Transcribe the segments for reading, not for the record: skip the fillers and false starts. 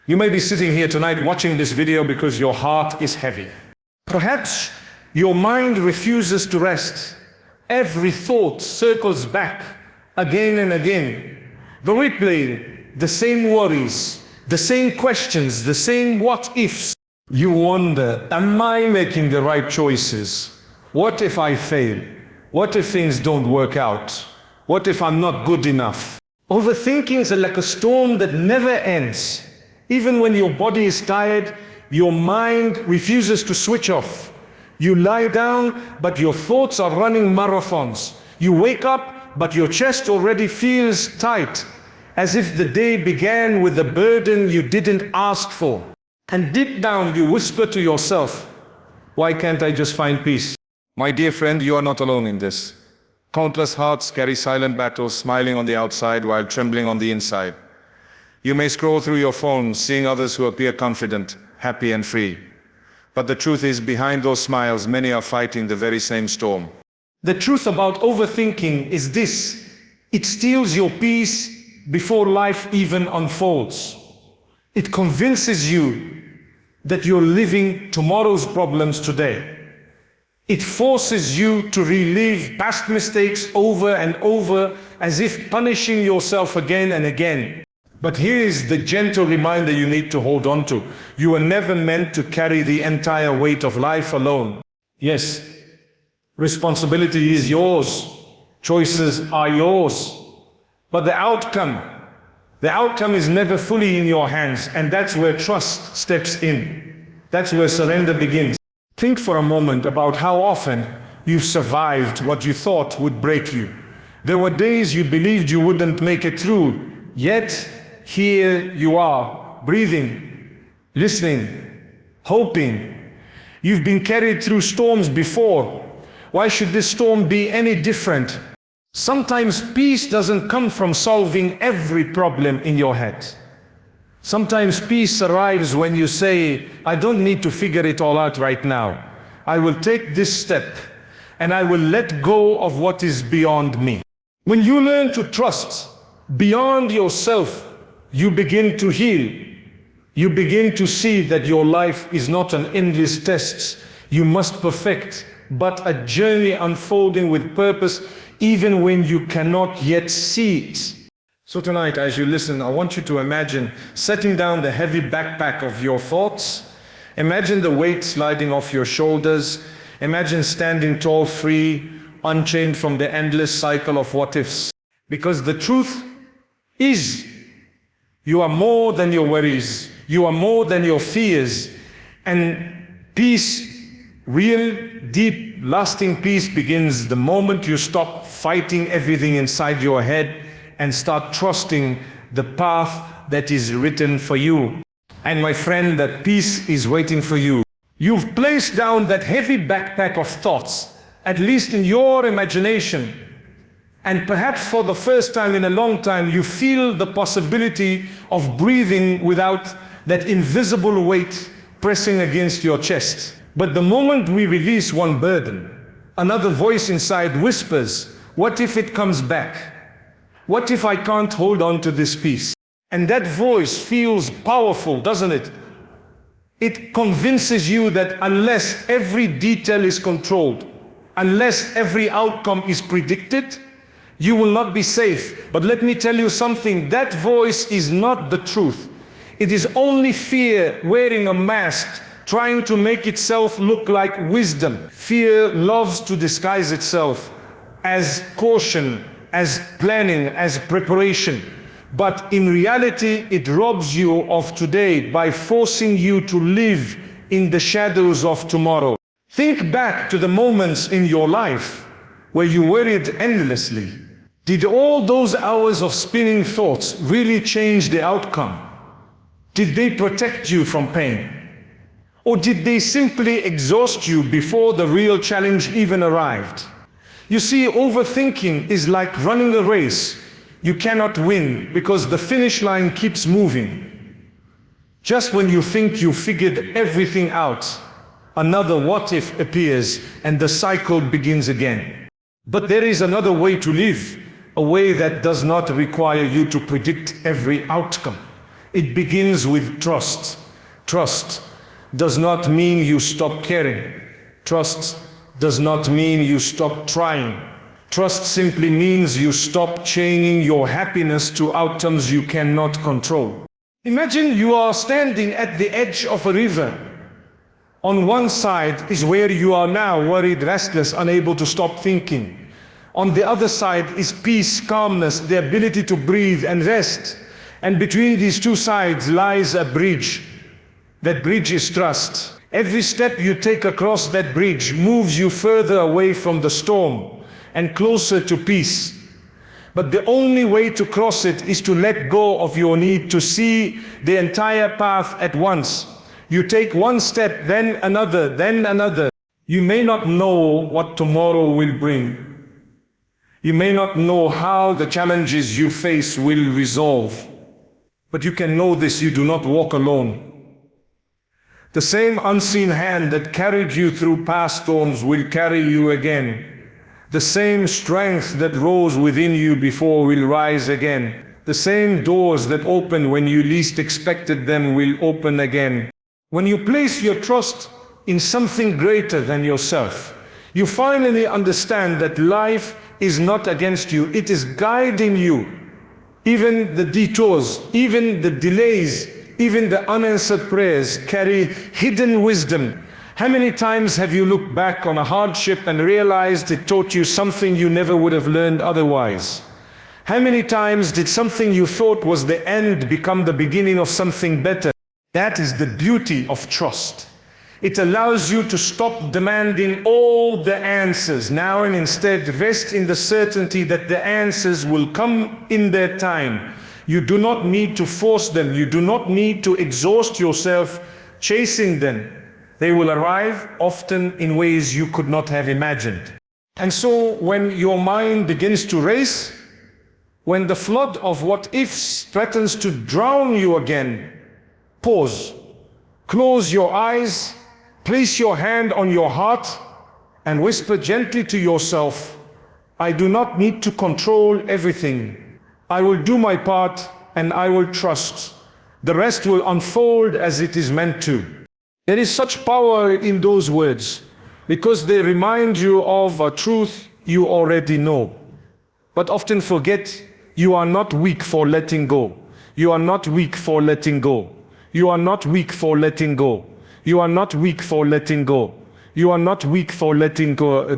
You may be sitting here tonight watching this video because your heart is heavy. Perhaps your mind refuses to rest. Every thought circles back again and again. The replay, the same worries, the same questions, the same what ifs. You wonder, am I making the right choices? What if I fail? What if things don't work out? What if I'm not good enough? Overthinking is like a storm that never ends. Even when your body is tired, your mind refuses to switch off. You lie down, but your thoughts are running marathons. You wake up, but your chest already feels tight, as if the day began with a burden you didn't ask for. And deep down you whisper to yourself, why can't I just find peace? My dear friend, you are not alone in this. Countless hearts carry silent battles, smiling on the outside while trembling on the inside. You may scroll through your phone, seeing others who appear confident, happy and free. But the truth is, behind those smiles, many are fighting the very same storm. The truth about overthinking is this: it steals your peace before life even unfolds. It convinces you that you're living tomorrow's problems today. It forces you to relive past mistakes over and over, as if punishing yourself again and again. But here is the gentle reminder you need to hold on to. You were never meant to carry the entire weight of life alone. Yes, responsibility is yours. Choices are yours. But the outcome is never fully in your hands, and that's where trust steps in. That's where surrender begins. Think for a moment about how often you've survived what you thought would break you. There were days you believed you wouldn't make it through, yet here you are, breathing, listening, hoping. You've been carried through storms before. Why should this storm be any different? Sometimes peace doesn't come from solving every problem in your head. Sometimes peace arrives when you say, I don't need to figure it all out right now. I will take this step and I will let go of what is beyond me. When you learn to trust beyond yourself, you begin to heal. You begin to see that your life is not an endless test you must perfect, but a journey unfolding with purpose, even when you cannot yet see it. So tonight, as you listen, I want you to imagine setting down the heavy backpack of your thoughts. Imagine the weight sliding off your shoulders. Imagine standing tall, free, unchained from the endless cycle of what ifs. Because the truth is, you are more than your worries. You are more than your fears. And peace, real, deep, lasting peace begins the moment you stop fighting everything inside your head and start trusting the path that is written for you. And my friend, that peace is waiting for you. You've placed down that heavy backpack of thoughts, at least in your imagination. And perhaps for the first time in a long time, you feel the possibility of breathing without that invisible weight pressing against your chest. But the moment we release one burden, another voice inside whispers, what if it comes back? What if I can't hold on to this peace? And that voice feels powerful, doesn't it? It convinces you that unless every detail is controlled, unless every outcome is predicted, you will not be safe. But let me tell you something, that voice is not the truth. It is only fear wearing a mask, trying to make itself look like wisdom. Fear loves to disguise itself as caution, as planning, as preparation. But in reality, it robs you of today by forcing you to live in the shadows of tomorrow. Think back to the moments in your life where you worried endlessly. Did all those hours of spinning thoughts really change the outcome? Did they protect you from pain? Or did they simply exhaust you before the real challenge even arrived? You see, overthinking is like running a race. You cannot win because the finish line keeps moving. Just when you think you figured everything out, another what if appears and the cycle begins again. But there is another way to live, a way that does not require you to predict every outcome. It begins with trust. Trust does not mean you stop caring. Trust does not mean you stop trying. Trust simply means you stop chaining your happiness to outcomes you cannot control. Imagine you are standing at the edge of a river. On one side is where you are now, worried, restless, unable to stop thinking. On the other side is peace, calmness, the ability to breathe and rest. And between these two sides lies a bridge. That bridge is trust. Every step you take across that bridge moves you further away from the storm and closer to peace. But the only way to cross it is to let go of your need to see the entire path at once. You take one step, then another, then another. You may not know what tomorrow will bring. You may not know how the challenges you face will resolve. But you can know this: you do not walk alone. The same unseen hand that carried you through past storms will carry you again. The same strength that rose within you before will rise again. The same doors that opened when you least expected them will open again. When you place your trust in something greater than yourself, you finally understand that life is not against you, it is guiding you. Even the detours, even the delays, even the unanswered prayers carry hidden wisdom. How many times have you looked back on a hardship and realized it taught you something you never would have learned otherwise? How many times did something you thought was the end become the beginning of something better? That is the beauty of trust. It allows you to stop demanding all the answers now and instead rest in the certainty that the answers will come in their time. You do not need to force them. You do not need to exhaust yourself chasing them. They will arrive often in ways you could not have imagined. And so when your mind begins to race, when the flood of what-ifs threatens to drown you again, pause, close your eyes, place your hand on your heart, and whisper gently to yourself, I do not need to control everything. I will do my part and I will trust. The rest will unfold as it is meant to. There is such power in those words because they remind you of a truth you already know, but often forget. You are not weak for letting go. You are not weak for letting go. You are not weak for letting go. You are not weak for letting go. You are not weak for letting go.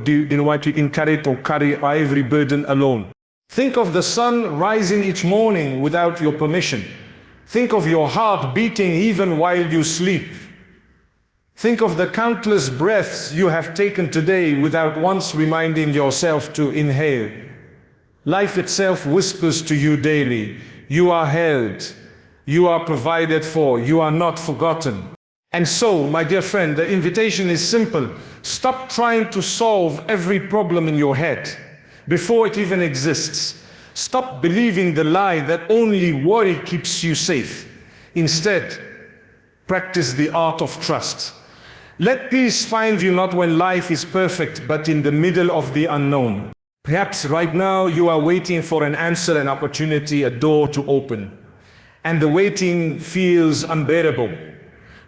Carry every burden alone. Think of the sun rising each morning without your permission. Think of your heart beating even while you sleep. Think of the countless breaths you have taken today without once reminding yourself to inhale. Life itself whispers to you daily, you are held, you are provided for, you are not forgotten. And so, my dear friend, the invitation is simple. Stop trying to solve every problem in your head before it even exists. Stop believing the lie that only worry keeps you safe. Instead, practice the art of trust. Let peace find you not when life is perfect, but in the middle of the unknown. Perhaps right now you are waiting for an answer, an opportunity, a door to open. And the waiting feels unbearable.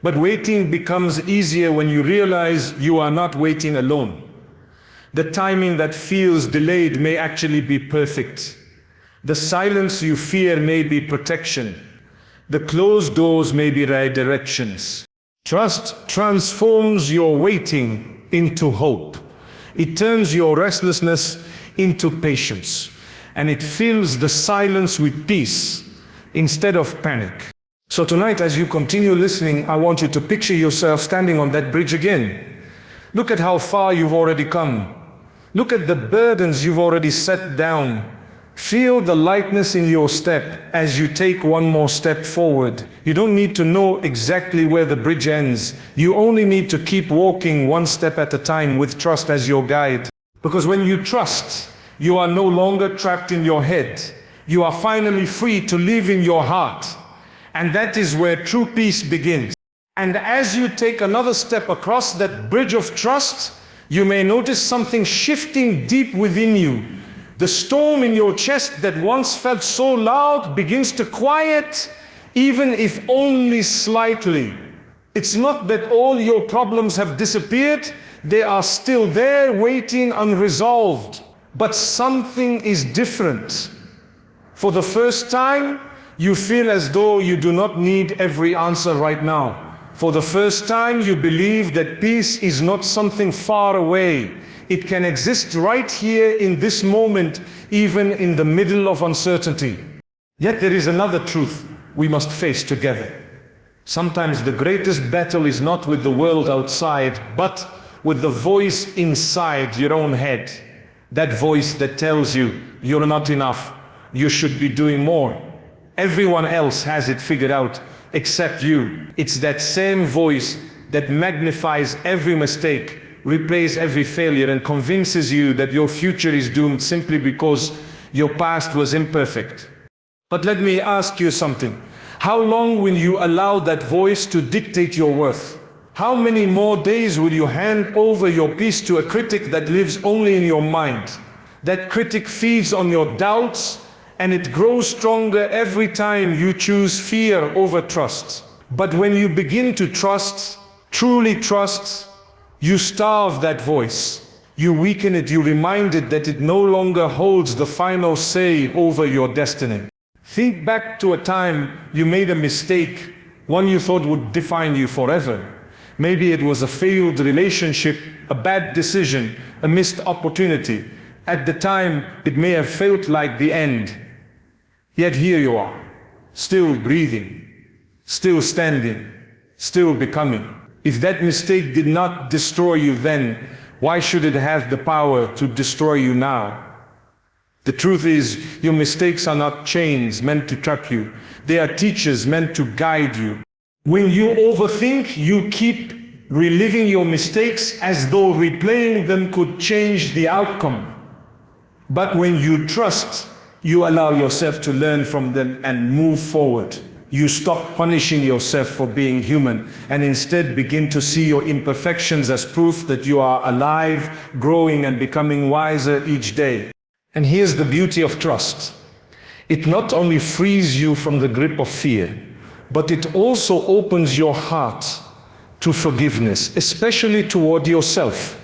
But waiting becomes easier when you realize you are not waiting alone. The timing that feels delayed may actually be perfect. The silence you fear may be protection. The closed doors may be redirections. Trust transforms your waiting into hope. It turns your restlessness into patience, and it fills the silence with peace instead of panic. So tonight, as you continue listening, I want you to picture yourself standing on that bridge again. Look at how far you've already come. Look at the burdens you've already set down. Feel the lightness in your step as you take one more step forward. You don't need to know exactly where the bridge ends. You only need to keep walking one step at a time with trust as your guide. Because when you trust, you are no longer trapped in your head. You are finally free to live in your heart. And that is where true peace begins. And as you take another step across that bridge of trust, you may notice something shifting deep within you. The storm in your chest that once felt so loud begins to quiet. even if only slightly. It's not that all your problems have disappeared, they are still there waiting unresolved. But something is different. For the first time, you feel as though you do not need every answer right now. For the first time, you believe that peace is not something far away. It can exist right here in this moment, even in the middle of uncertainty. Yet there is another truth we must face together. Sometimes the greatest battle is not with the world outside, but with the voice inside your own head. That voice that tells you you're not enough, you should be doing more. Everyone else has it figured out except you. It's that same voice that magnifies every mistake, replays every failure, and convinces you that your future is doomed simply because your past was imperfect. But let me ask you something. How long will you allow that voice to dictate your worth? How many more days will you hand over your peace to a critic that lives only in your mind? That critic feeds on your doubts, and it grows stronger every time you choose fear over trust. But when you begin to trust, truly trust, you starve that voice. You weaken it, you remind it that it no longer holds the final say over your destiny. Think back to a time you made a mistake, one you thought would define you forever. Maybe it was a failed relationship, a bad decision, a missed opportunity. At the time, it may have felt like the end. Yet here you are, still breathing, still standing, still becoming. If that mistake did not destroy you then, why should it have the power to destroy you now? The truth is, your mistakes are not chains meant to trap you. They are teachers meant to guide you. When you overthink, you keep reliving your mistakes as though replaying them could change the outcome. But when you trust, you allow yourself to learn from them and move forward. You stop punishing yourself for being human and instead begin to see your imperfections as proof that you are alive, growing and becoming wiser each day. And here's the beauty of trust. It not only frees you from the grip of fear, but it also opens your heart to forgiveness, especially toward yourself.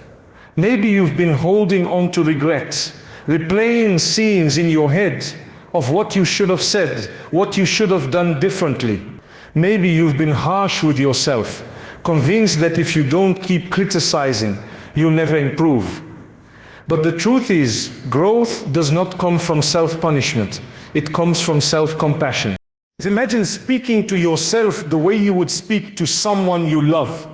Maybe you've been holding on to regret, replaying scenes in your head of what you should have said, what you should have done differently. Maybe you've been harsh with yourself, convinced that if you don't keep criticizing, you'll never improve. But the truth is, growth does not come from self-punishment. It comes from self-compassion. Imagine speaking to yourself the way you would speak to someone you love.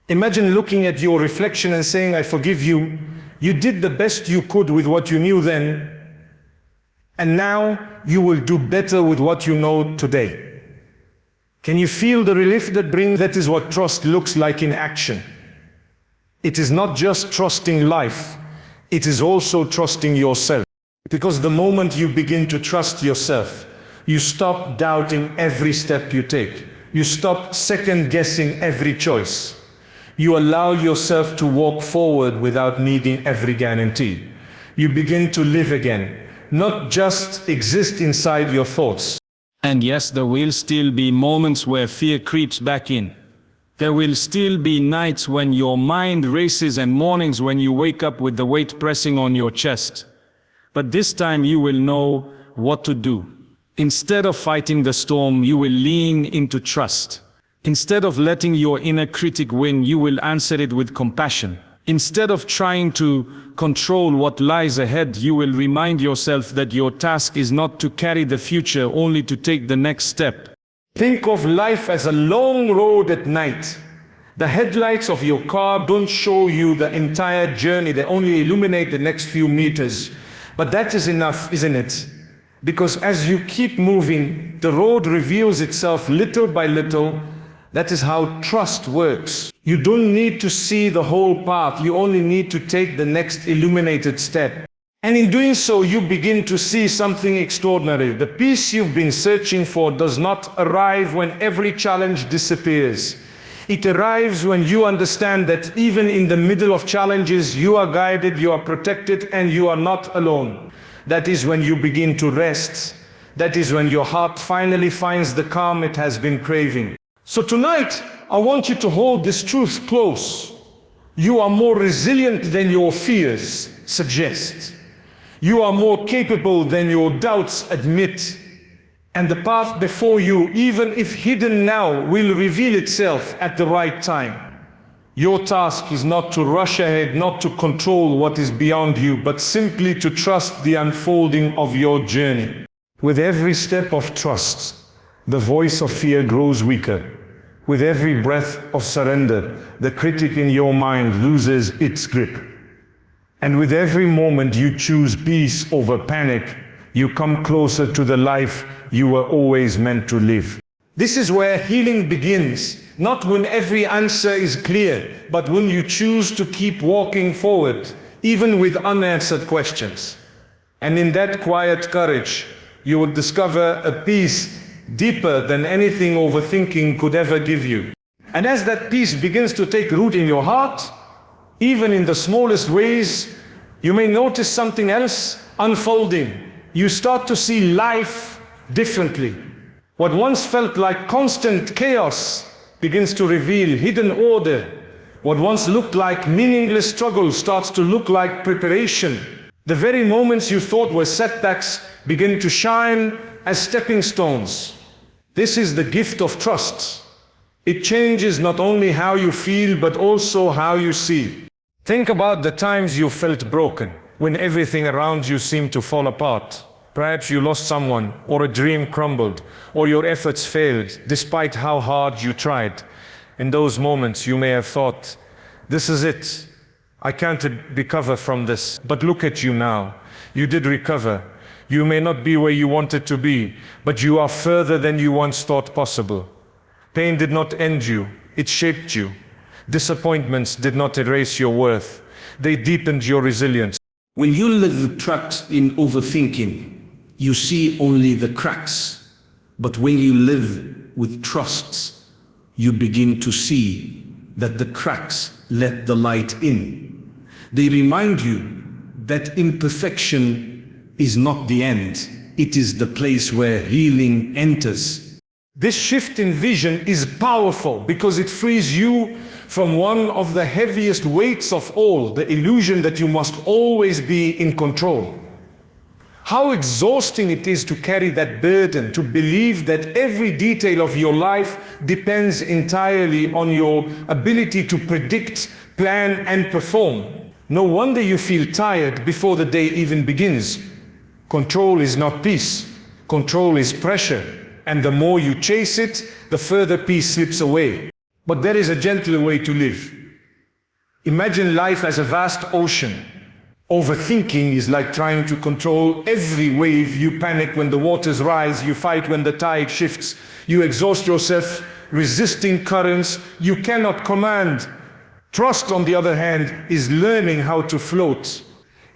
Imagine looking at your reflection and saying, I forgive you. You did the best you could with what you knew then, and now you will do better with what you know today. Can you feel the relief that brings? That is what trust looks like in action. It is not just trusting life, it is also trusting yourself. Because the moment you begin to trust yourself, you stop doubting every step you take. You stop second-guessing every choice. You allow yourself to walk forward without needing every guarantee. You begin to live again, not just exist inside your thoughts. And yes, there will still be moments where fear creeps back in. There will still be nights when your mind races and mornings when you wake up with the weight pressing on your chest. But this time you will know what to do. Instead of fighting the storm, you will lean into trust. Instead of letting your inner critic win, you will answer it with compassion. Instead of trying to control what lies ahead, you will remind yourself that your task is not to carry the future, only to take the next step. Think of life as a long road at night. The headlights of your car don't show you the entire journey, they only illuminate the next few meters. But that is enough, isn't it? Because as you keep moving, the road reveals itself little by little. That is how trust works. You don't need to see the whole path, you only need to take the next illuminated step. And in doing so, you begin to see something extraordinary. The peace you've been searching for does not arrive when every challenge disappears. It arrives when you understand that even in the middle of challenges, you are guided, you are protected, and you are not alone. That is when you begin to rest, That is when your heart finally finds the calm it has been craving. So tonight, I want you to hold this truth close. You are more resilient than your fears suggest. You are more capable than your doubts admit. And the path before you, even if hidden now, will reveal itself at the right time. Your task is not to rush ahead, not to control what is beyond you, but simply to trust the unfolding of your journey. With every step of trust, the voice of fear grows weaker. With every breath of surrender, the critic in your mind loses its grip. And with every moment you choose peace over panic, you come closer to the life you were always meant to live. This is where healing begins, not when every answer is clear, but when you choose to keep walking forward, even with unanswered questions. And in that quiet courage, you will discover a peace deeper than anything overthinking could ever give you. And as that peace begins to take root in your heart, even in the smallest ways, you may notice something else unfolding. You start to see life differently. What once felt like constant chaos begins to reveal hidden order. What once looked like meaningless struggle starts to look like preparation. The very moments you thought were setbacks begin to shine as stepping stones. This is the gift of trust. It changes not only how you feel, but also how you see. Think about the times you felt broken, when everything around you seemed to fall apart. Perhaps you lost someone, or a dream crumbled, or your efforts failed, despite how hard you tried. In those moments, you may have thought, this is it. I can't recover from this. But look at you now. You did recover. You may not be where you wanted to be, but you are further than you once thought possible. Pain did not end you. It shaped you. Disappointments did not erase your worth. They deepened your resilience. When you live trapped in overthinking, you see only the cracks. But when you live with trust, you begin to see that the cracks let the light in. They remind you that imperfection is not the end. It is the place where healing enters. This shift in vision is powerful because it frees you from one of the heaviest weights of all, the illusion that you must always be in control. How exhausting it is to carry that burden, to believe that every detail of your life depends entirely on your ability to predict, plan, and perform. No wonder you feel tired before the day even begins. Control is not peace. Control is pressure. And the more you chase it, the further peace slips away. But there is a gentler way to live. Imagine life as a vast ocean. Overthinking is like trying to control every wave. You panic when the waters rise, you fight when the tide shifts, you exhaust yourself resisting currents you cannot command. Trust, on the other hand, is learning how to float.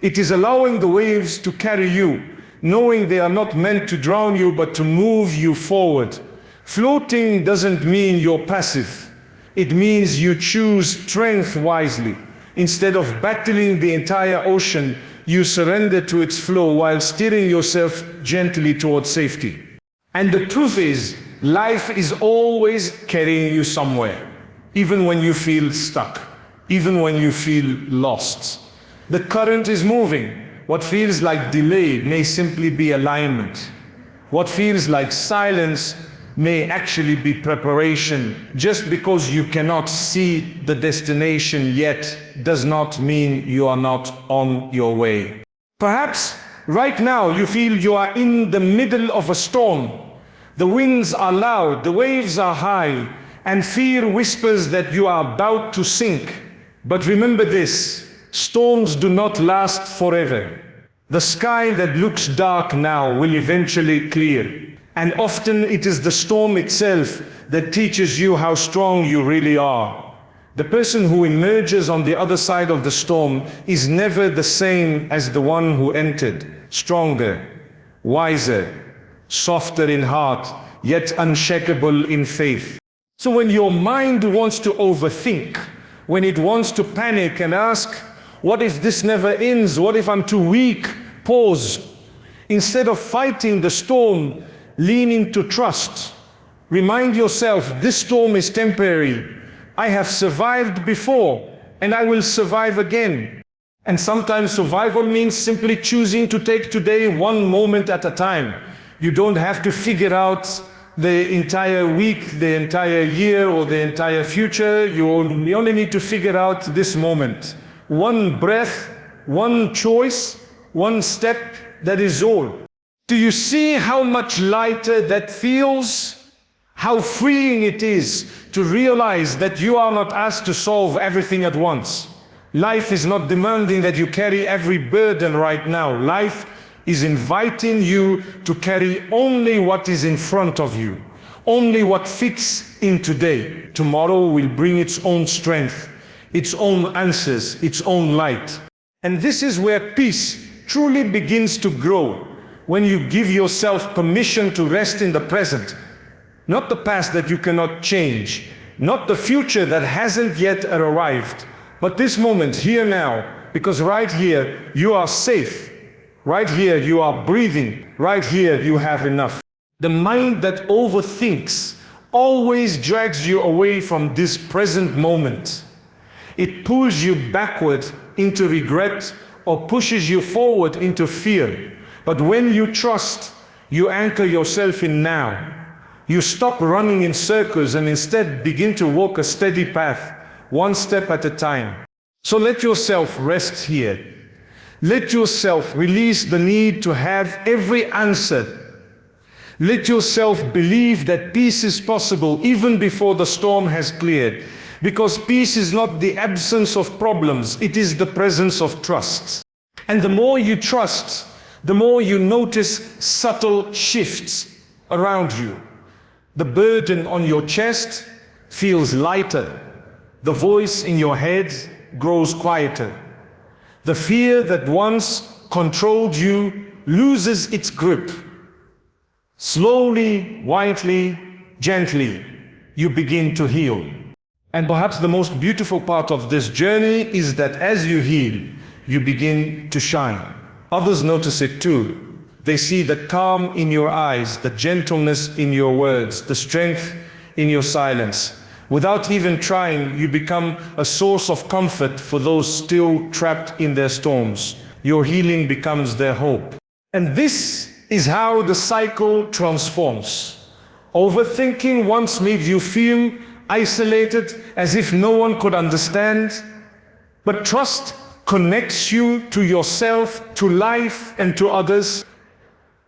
It is allowing the waves to carry you, knowing they are not meant to drown you but to move you forward. Floating doesn't mean you're passive. It means you choose strength wisely. Instead of battling the entire ocean, you surrender to its flow while steering yourself gently towards safety. And the truth is, life is always carrying you somewhere, even when you feel stuck, even when you feel lost. The current is moving. What feels like delay may simply be alignment. What feels like silence may actually be preparation. Just because you cannot see the destination yet does not mean you are not on your way. Perhaps right now you feel you are in the middle of a storm. The winds are loud, the waves are high, and fear whispers that you are about to sink. But remember this, storms do not last forever. The sky that looks dark now will eventually clear. And often it is the storm itself that teaches you how strong you really are. The person who emerges on the other side of the storm is never the same as the one who entered. Stronger, wiser, softer in heart, yet unshakable in faith. So when your mind wants to overthink, when it wants to panic and ask, what if this never ends? What if I'm too weak? Pause. Instead of fighting the storm, lean into trust. Remind yourself, this storm is temporary. I have survived before, and I will survive again. And sometimes survival means simply choosing to take today one moment at a time. You don't have to figure out the entire week, the entire year, or the entire future. You only need to figure out this moment. One breath, one choice, one step, that is all. Do you see how much lighter that feels? How freeing it is to realize that you are not asked to solve everything at once. Life is not demanding that you carry every burden right now. Life is inviting you to carry only what is in front of you, only what fits in today. Tomorrow will bring its own strength, its own answers, its own light. And this is where peace truly begins to grow, when you give yourself permission to rest in the present. Not the past that you cannot change, not the future that hasn't yet arrived, but this moment, here now, because right here you are safe, right here you are breathing, right here you have enough. The mind that overthinks always drags you away from this present moment. It pulls you backward into regret or pushes you forward into fear. But when you trust, you anchor yourself in now. You stop running in circles and instead begin to walk a steady path, one step at a time. So let yourself rest here. Let yourself release the need to have every answer. Let yourself believe that peace is possible even before the storm has cleared. Because peace is not the absence of problems, it is the presence of trust. And the more you trust, the more you notice subtle shifts around you. The burden on your chest feels lighter. The voice in your head grows quieter. The fear that once controlled you loses its grip. Slowly, quietly, gently, you begin to heal. And perhaps the most beautiful part of this journey is that as you heal, you begin to shine. Others notice it too. They see the calm in your eyes, the gentleness in your words, the strength in your silence. Without even trying, you become a source of comfort for those still trapped in their storms. Your healing becomes their hope. And this is how the cycle transforms. Overthinking once made you feel isolated, as if no one could understand. But trust connects you to yourself, to life, and to others.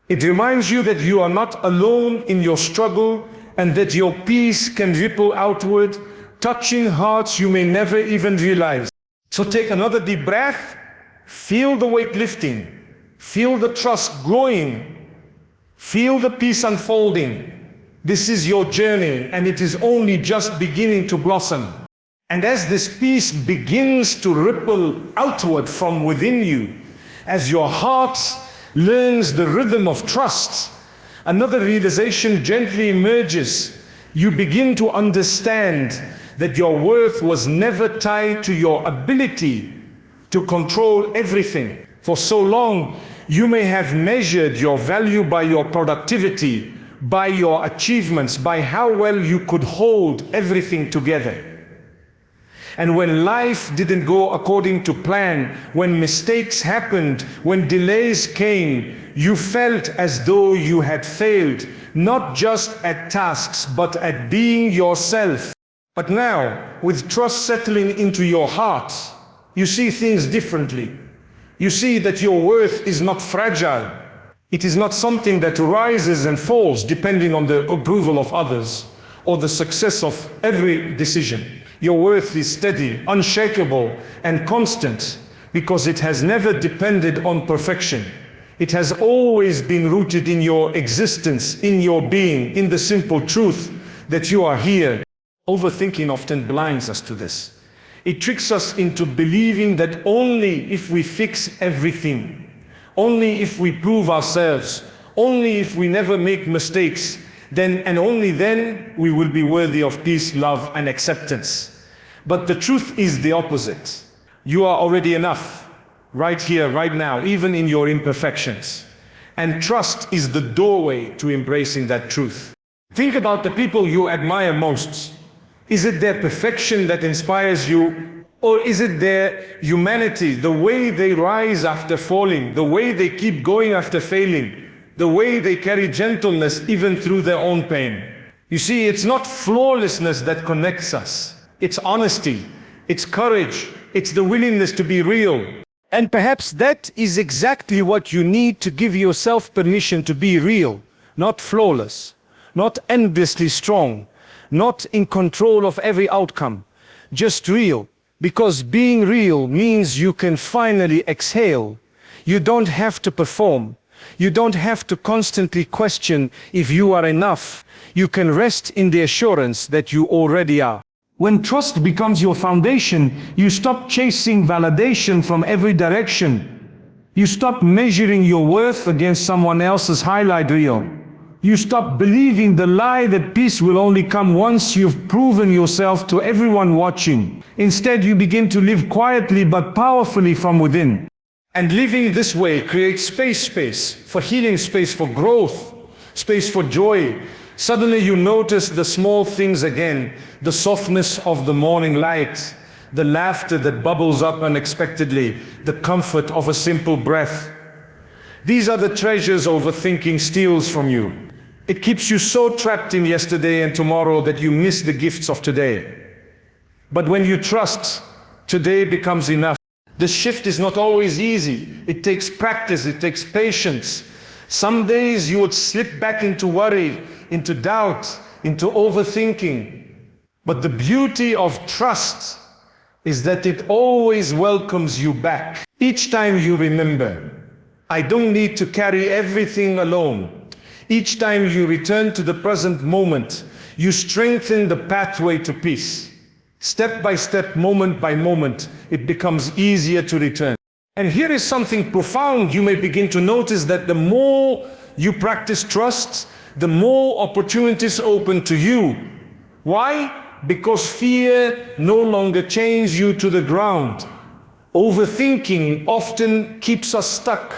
It reminds you that you are not alone in your struggle and that your peace can ripple outward, touching hearts you may never even realize. So take another deep breath, feel the weight lifting, feel the trust growing, feel the peace unfolding. This is your journey and it is only just beginning to blossom. And as this peace begins to ripple outward from within you, as your heart learns the rhythm of trust, another realization gently emerges. You begin to understand that your worth was never tied to your ability to control everything. For so long, you may have measured your value by your productivity, by your achievements, by how well you could hold everything together. And when life didn't go according to plan, when mistakes happened, when delays came, you felt as though you had failed, not just at tasks, but at being yourself. But now, with trust settling into your heart, you see things differently. You see that your worth is not fragile. It is not something that rises and falls depending on the approval of others or the success of every decision. Your worth is steady, unshakable, and constant because it has never depended on perfection. It has always been rooted in your existence, in your being, in the simple truth that you are here. Overthinking often blinds us to this. It tricks us into believing that only if we fix everything, only if we prove ourselves, only if we never make mistakes, then and only then we will be worthy of peace, love, and acceptance. But the truth is the opposite. You are already enough, right here, right now, even in your imperfections. And trust is the doorway to embracing that truth. Think about the people you admire most. Is it their perfection that inspires you? Or is it their humanity, the way they rise after falling, the way they keep going after failing, the way they carry gentleness even through their own pain? You see, it's not flawlessness that connects us. It's honesty, it's courage, it's the willingness to be real. And perhaps that is exactly what you need to give yourself permission to be real, not flawless, not endlessly strong, not in control of every outcome, just real. Because being real means you can finally exhale. You don't have to perform. You don't have to constantly question if you are enough. You can rest in the assurance that you already are. When trust becomes your foundation, you stop chasing validation from every direction. You stop measuring your worth against someone else's highlight reel. You stop believing the lie that peace will only come once you've proven yourself to everyone watching. Instead, you begin to live quietly but powerfully from within. And living this way creates space for healing, space for growth, space for joy. Suddenly you notice the small things again, the softness of the morning light, the laughter that bubbles up unexpectedly, the comfort of a simple breath. These are the treasures overthinking steals from you. It keeps you so trapped in yesterday and tomorrow that you miss the gifts of today. But when you trust, today becomes enough. The shift is not always easy. It takes practice, it takes patience. Some days you would slip back into worry, into doubt, into overthinking. But the beauty of trust is that it always welcomes you back. Each time you remember, I don't need to carry everything alone. Each time you return to the present moment, you strengthen the pathway to peace. Step by step, moment by moment, it becomes easier to return. And here is something profound. You may begin to notice that the more you practice trust, the more opportunities open to you. Why? Because fear no longer chains you to the ground. Overthinking often keeps us stuck,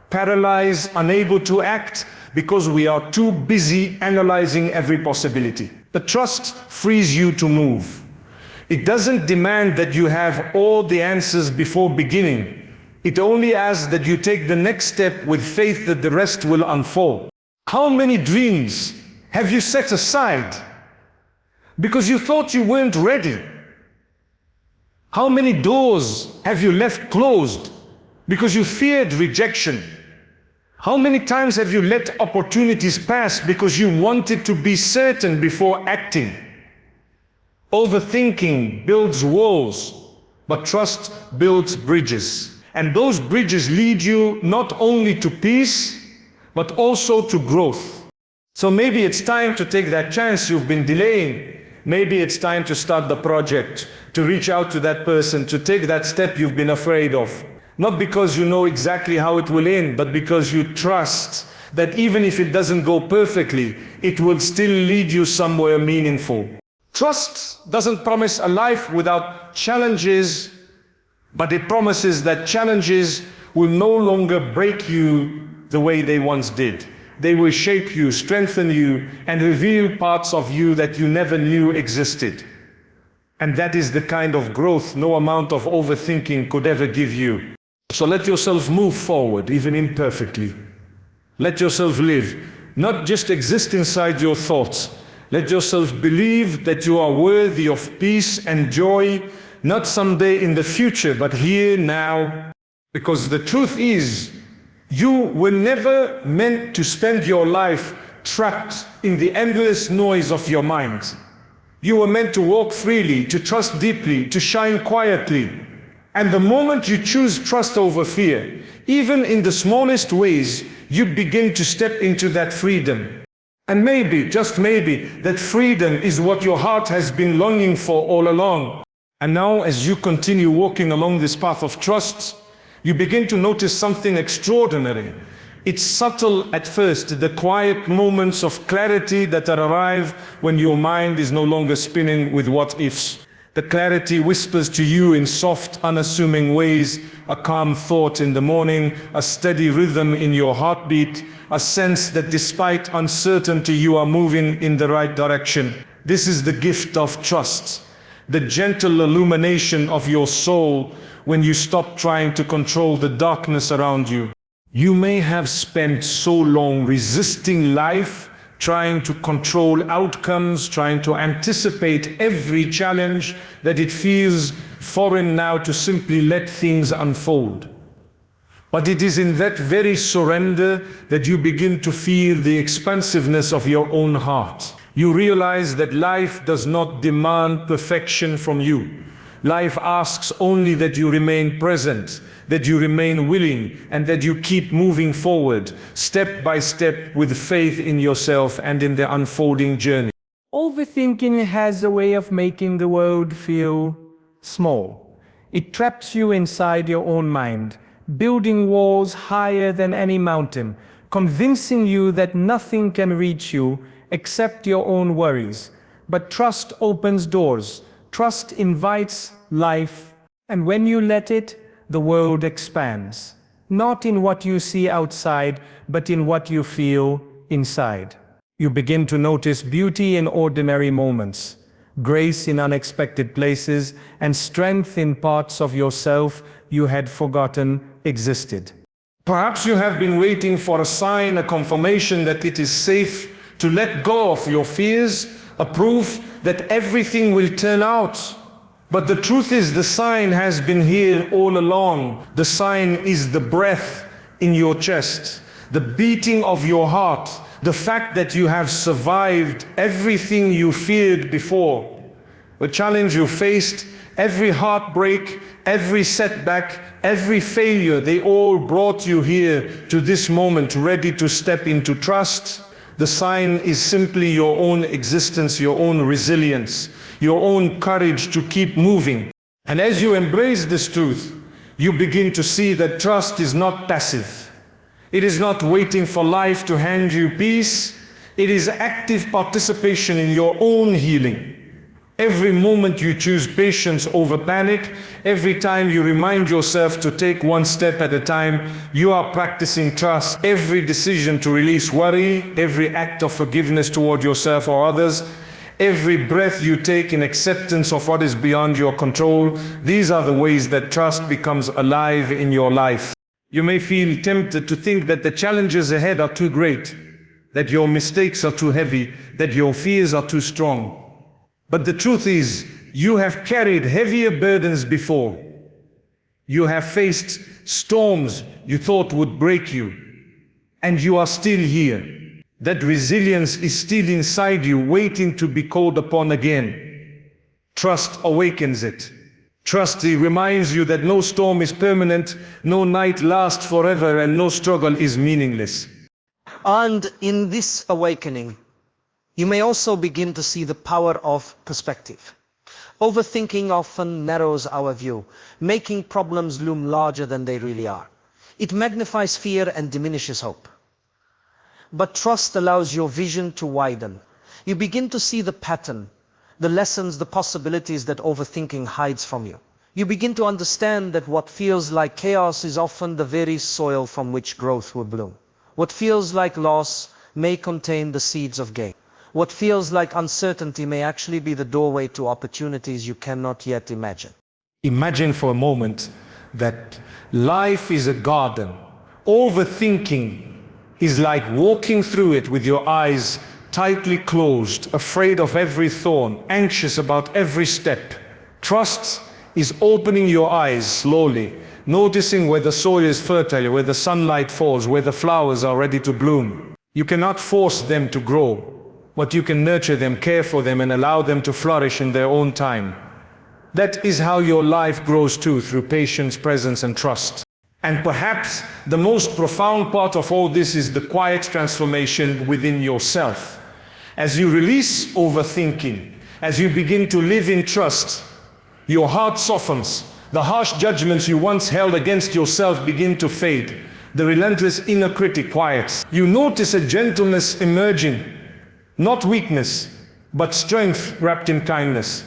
paralyzed, unable to act, because we are too busy analyzing every possibility. But trust frees you to move. It doesn't demand that you have all the answers before beginning. It only asks that you take the next step with faith that the rest will unfold. How many dreams have you set aside because you thought you weren't ready? How many doors have you left closed because you feared rejection? How many times have you let opportunities pass because you wanted to be certain before acting? Overthinking builds walls, but trust builds bridges. And those bridges lead you not only to peace, but also to growth. So maybe it's time to take that chance you've been delaying. Maybe it's time to start the project, to reach out to that person, to take that step you've been afraid of. Not because you know exactly how it will end, but because you trust that even if it doesn't go perfectly, it will still lead you somewhere meaningful. Trust doesn't promise a life without challenges, but it promises that challenges will no longer break you the way they once did. They will shape you, strengthen you, and reveal parts of you that you never knew existed. And that is the kind of growth no amount of overthinking could ever give you. So let yourself move forward, even imperfectly. Let yourself live, not just exist inside your thoughts. Let yourself believe that you are worthy of peace and joy, not someday in the future, but here, now. Because the truth is, you were never meant to spend your life trapped in the endless noise of your mind. You were meant to walk freely, to trust deeply, to shine quietly. And the moment you choose trust over fear, even in the smallest ways, you begin to step into that freedom. And maybe, just maybe, that freedom is what your heart has been longing for all along. And now, as you continue walking along this path of trust, you begin to notice something extraordinary. It's subtle at first, the quiet moments of clarity that arrive when your mind is no longer spinning with what-ifs. The clarity whispers to you in soft, unassuming ways, a calm thought in the morning, a steady rhythm in your heartbeat, a sense that despite uncertainty you are moving in the right direction. This is the gift of trust, the gentle illumination of your soul when you stop trying to control the darkness around you. You may have spent so long resisting life, trying to control outcomes, trying to anticipate every challenge, that it feels foreign now to simply let things unfold. But it is in that very surrender that you begin to feel the expansiveness of your own heart. You realize that life does not demand perfection from you. Life asks only that you remain present, that you remain willing, and that you keep moving forward, step by step, with faith in yourself and in the unfolding journey. Overthinking has a way of making the world feel small. It traps you inside your own mind, building walls higher than any mountain, convincing you that nothing can reach you except your own worries. But trust opens doors. Trust invites life, and when you let it, the world expands. Not in what you see outside, but in what you feel inside. You begin to notice beauty in ordinary moments, grace in unexpected places, and strength in parts of yourself you had forgotten existed. Perhaps you have been waiting for a sign, a confirmation that it is safe to let go of your fears, a proof that everything will turn out. But the truth is, the sign has been here all along. The sign is the breath in your chest, the beating of your heart, the fact that you have survived everything you feared before, the challenge you faced, every heartbreak, every setback, every failure. They all brought you here to this moment, ready to step into trust. The sign is simply your own existence, your own resilience, your own courage to keep moving. And as you embrace this truth, you begin to see that trust is not passive. It is not waiting for life to hand you peace. It is active participation in your own healing. Every moment you choose patience over panic, every time you remind yourself to take one step at a time, you are practicing trust. Every decision to release worry, every act of forgiveness toward yourself or others, every breath you take in acceptance of what is beyond your control, these are the ways that trust becomes alive in your life. You may feel tempted to think that the challenges ahead are too great, that your mistakes are too heavy, that your fears are too strong. But the truth is, you have carried heavier burdens before. You have faced storms you thought would break you, and you are still here. That resilience is still inside you, waiting to be called upon again. Trust awakens it. Trust reminds you that no storm is permanent, no night lasts forever, and no struggle is meaningless. And in this awakening, you may also begin to see the power of perspective. Overthinking often narrows our view, making problems loom larger than they really are. It magnifies fear and diminishes hope. But trust allows your vision to widen. You begin to see the pattern, the lessons, the possibilities that overthinking hides from you. You begin to understand that what feels like chaos is often the very soil from which growth will bloom. What feels like loss may contain the seeds of gain. What feels like uncertainty may actually be the doorway to opportunities you cannot yet imagine. Imagine for a moment that life is a garden. Overthinking is like walking through it with your eyes tightly closed, afraid of every thorn, anxious about every step. Trust is opening your eyes slowly, noticing where the soil is fertile, where the sunlight falls, where the flowers are ready to bloom. You cannot force them to grow, but you can nurture them, care for them, and allow them to flourish in their own time. That is how your life grows too, through patience, presence, and trust. And perhaps the most profound part of all this is the quiet transformation within yourself. As you release overthinking, as you begin to live in trust, your heart softens. The harsh judgments you once held against yourself begin to fade. The relentless inner critic quiets. You notice a gentleness emerging, not weakness, but strength wrapped in kindness.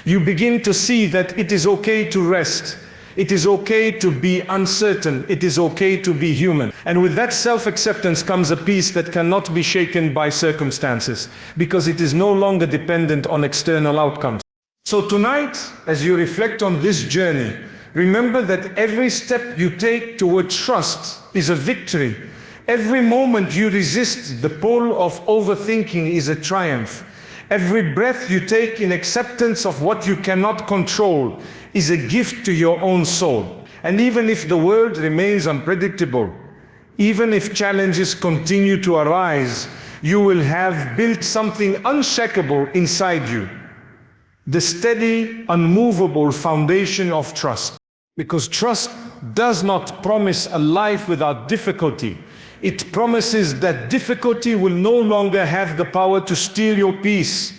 You begin to see that it is okay to rest. It is okay to be uncertain. It is okay to be human. And with that self-acceptance comes a peace that cannot be shaken by circumstances, because it is no longer dependent on external outcomes. So tonight, as you reflect on this journey, remember that every step you take toward trust is a victory. Every moment you resist the pull of overthinking is a triumph. Every breath you take in acceptance of what you cannot control is a gift to your own soul. And even if the world remains unpredictable, even if challenges continue to arise, you will have built something unshakable inside you. The steady, unmovable foundation of trust. Because trust does not promise a life without difficulty. It promises that difficulty will no longer have the power to steal your peace.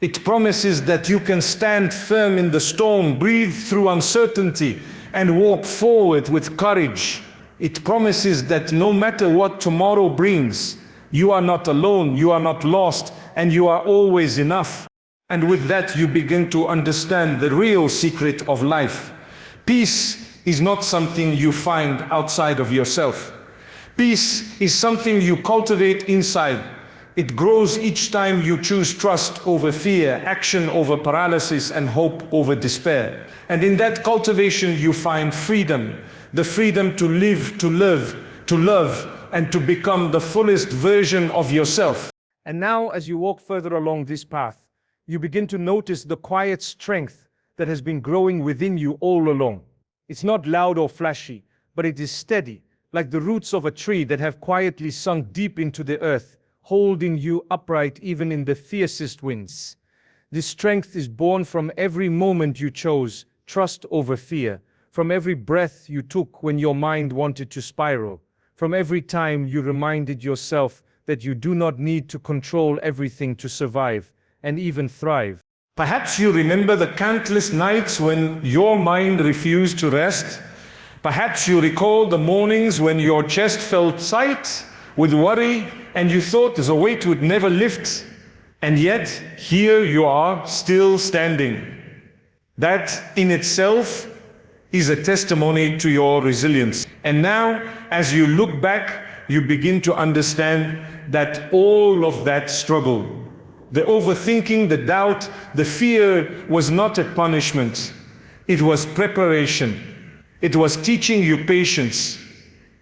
It promises that you can stand firm in the storm, breathe through uncertainty, and walk forward with courage. It promises that no matter what tomorrow brings, you are not alone, you are not lost, and you are always enough. And with that, you begin to understand the real secret of life. Peace is not something you find outside of yourself. Peace is something you cultivate inside. It grows each time you choose trust over fear, action over paralysis, and hope over despair. And in that cultivation you find freedom, the freedom to live, to love, and to become the fullest version of yourself. And now, as you walk further along this path, you begin to notice the quiet strength that has been growing within you all along. It's not loud or flashy, but it is steady, like the roots of a tree that have quietly sunk deep into the earth, holding you upright even in the fiercest winds. This strength is born from every moment you chose trust over fear, from every breath you took when your mind wanted to spiral, from every time you reminded yourself that you do not need to control everything to survive and even thrive. Perhaps you remember the countless nights when your mind refused to rest. Perhaps you recall the mornings when your chest felt tight with worry and you thought the weight would never lift. And yet, here you are, still standing. That in itself is a testimony to your resilience. And now, as you look back, you begin to understand that all of that struggle, the overthinking, the doubt, the fear was not a punishment. It was preparation. It was teaching you patience.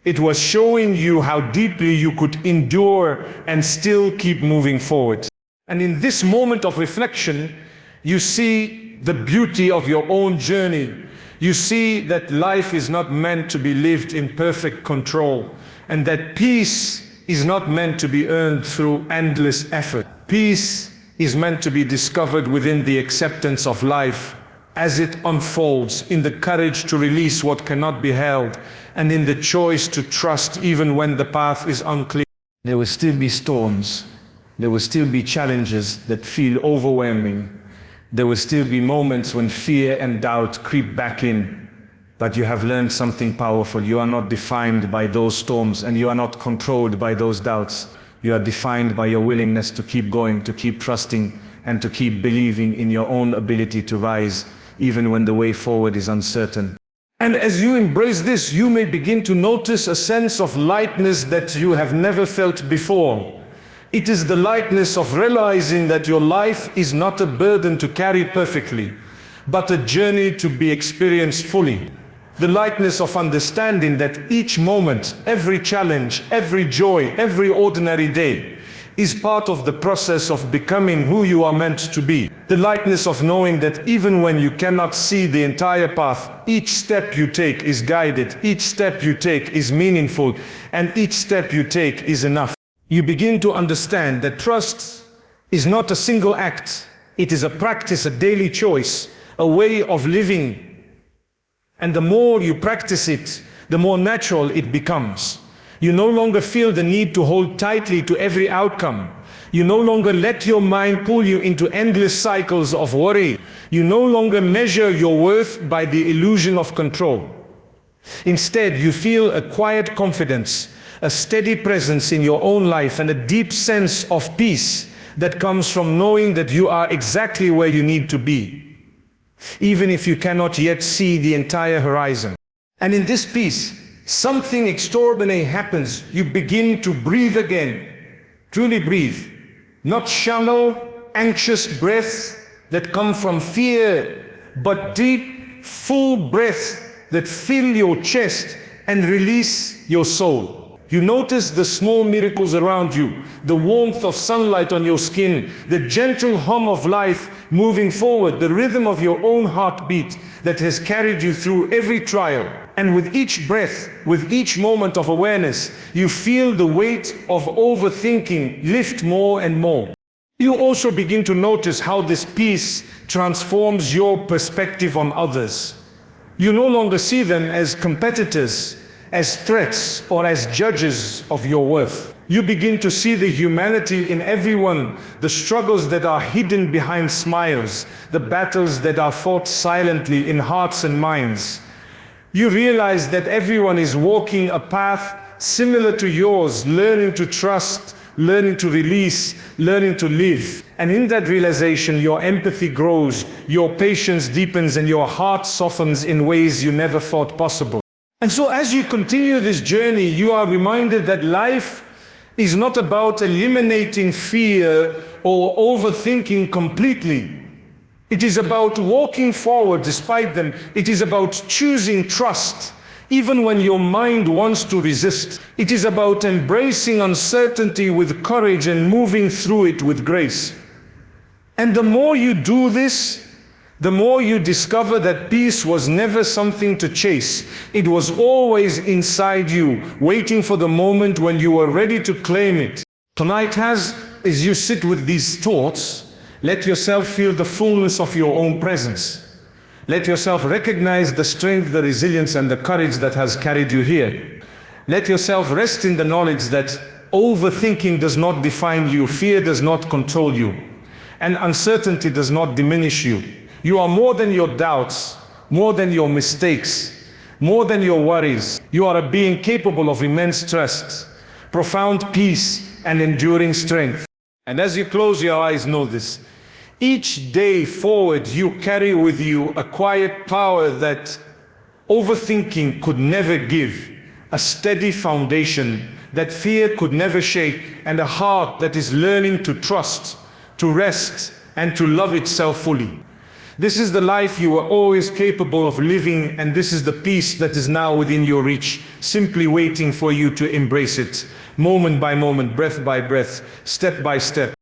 It was showing you how deeply you could endure and still keep moving forward. And in this moment of reflection, you see the beauty of your own journey. You see that life is not meant to be lived in perfect control, and that peace is not meant to be earned through endless effort. Peace is meant to be discovered within the acceptance of life as it unfolds, in the courage to release what cannot be held, and in the choice to trust even when the path is unclear. There will still be storms. There will still be challenges that feel overwhelming. There will still be moments when fear and doubt creep back in. But you have learned something powerful. You are not defined by those storms, and you are not controlled by those doubts. You are defined by your willingness to keep going, to keep trusting, and to keep believing in your own ability to rise, even when the way forward is uncertain. And as you embrace this, you may begin to notice a sense of lightness that you have never felt before. It is the lightness of realizing that your life is not a burden to carry perfectly, but a journey to be experienced fully. The lightness of understanding that each moment, every challenge, every joy, every ordinary day is part of the process of becoming who you are meant to be. The lightness of knowing that even when you cannot see the entire path, each step you take is guided, each step you take is meaningful, and each step you take is enough. You begin to understand that trust is not a single act. It is a practice, a daily choice, a way of living. And the more you practice it, the more natural it becomes. You no longer feel the need to hold tightly to every outcome. You no longer let your mind pull you into endless cycles of worry. You no longer measure your worth by the illusion of control. Instead, you feel a quiet confidence, a steady presence in your own life, and a deep sense of peace that comes from knowing that you are exactly where you need to be. even if you cannot yet see the entire horizon. And in this peace, something extraordinary happens. You begin to breathe again. Truly breathe. Not shallow, anxious breaths that come from fear, but deep, full breaths that fill your chest and release your soul. You notice the small miracles around you, the warmth of sunlight on your skin, the gentle hum of life moving forward, the rhythm of your own heartbeat that has carried you through every trial. And with each breath, with each moment of awareness, you feel the weight of overthinking lift more and more. You also begin to notice how this peace transforms your perspective on others. You no longer see them as competitors, as threats, or as judges of your worth. You begin to see the humanity in everyone, the struggles that are hidden behind smiles, the battles that are fought silently in hearts and minds. You realize that everyone is walking a path similar to yours, learning to trust, learning to release, learning to live. And in that realization, your empathy grows, your patience deepens, and your heart softens in ways you never thought possible. And so as you continue this journey, you are reminded that life is not about eliminating fear or overthinking completely. It is about walking forward despite them. It is about choosing trust, even when your mind wants to resist. It is about embracing uncertainty with courage and moving through it with grace. And the more you do this, the more you discover that peace was never something to chase. It was always inside you, waiting for the moment when you were ready to claim it. Tonight, as you sit with these thoughts, let yourself feel the fullness of your own presence. Let yourself recognize the strength, the resilience, and the courage that has carried you here. Let yourself rest in the knowledge that overthinking does not define you, fear does not control you, and uncertainty does not diminish you. You are more than your doubts, more than your mistakes, more than your worries. You are a being capable of immense trust, profound peace, and enduring strength. And as you close your eyes, know this. Each day forward, you carry with you a quiet power that overthinking could never give, a steady foundation that fear could never shake, and a heart that is learning to trust, to rest, and to love itself fully. This is the life you were always capable of living, and this is the peace that is now within your reach, simply waiting for you to embrace it, moment by moment, breath by breath, step by step.